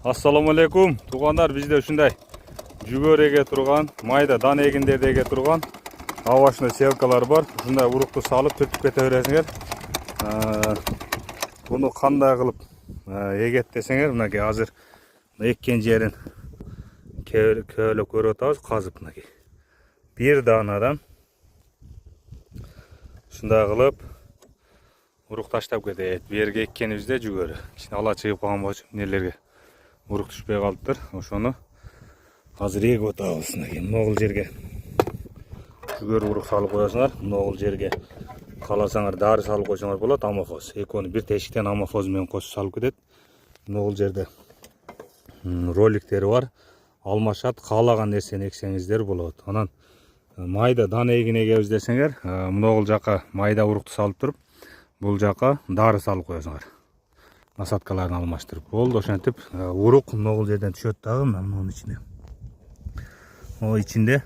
Assalamu alaikum. Туғандар, bizde ушундай жүгөрөге турган, майда дан эгиндердеге турган овощный селкалар бар. Ушундай урукту салып түртүп кете бересиңер. Буну кандай кылып эгет десеңер, мынакей азыр эккен жерин көөлө көрүп атабыз, казып мынакей. Бир даанадан ушундай кылып урук таштап кетет. Берге эккенибизде жүгөрү. Кичине ала чыгып калган болчу, нелерге урук түшпөй калыптыр. Ошону азыр эгип атабыз. Могул жерге жүгөрү урук салып коесуңар. Могул жерге кааласаңар дары салып койсоңор болот, амофоз. Экөөнү бир тешиктен амофоз менен кошуп салып кетет. Могул жерде роликтери бар. Алмашат, каалаган нерсени эксеңиздер болот. Анан майда дан эгин эгебиз десеңер, могул жака майда урукту салып туруп, бул жака дары салып коесуңар. Насаткаларын алмаштырып. Болду, ошентип урук могул жерден түшөт дагы, мынун ичине. О ичинде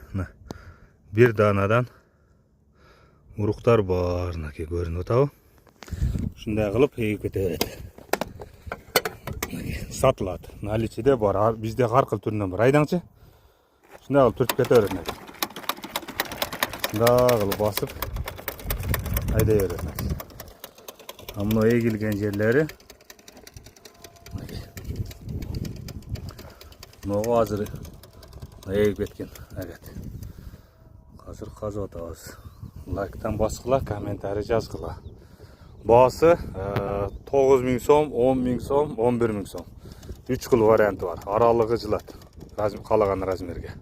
бир даанадан уруктар бар, мынакей көрүнүп атабы. Ушундай кылып эгип кете берет. Сатылат. Наличиде бар. Бизде ар кыл түрүнөн бар. Айдаңчы. Ушундай кылып түртүп кете берет. Ушундай кылып басып айдай берет. Амына эгилген жерлери могу азыр эгип кеткен. Азыр казып атабыз. Лайктан баскыла, комментарий жазгыла. Баасы 9000 сом, 10000 сом, 11000 сом. 3 кыл варианты бар. Аралыгы жылат. Каалаган размерге.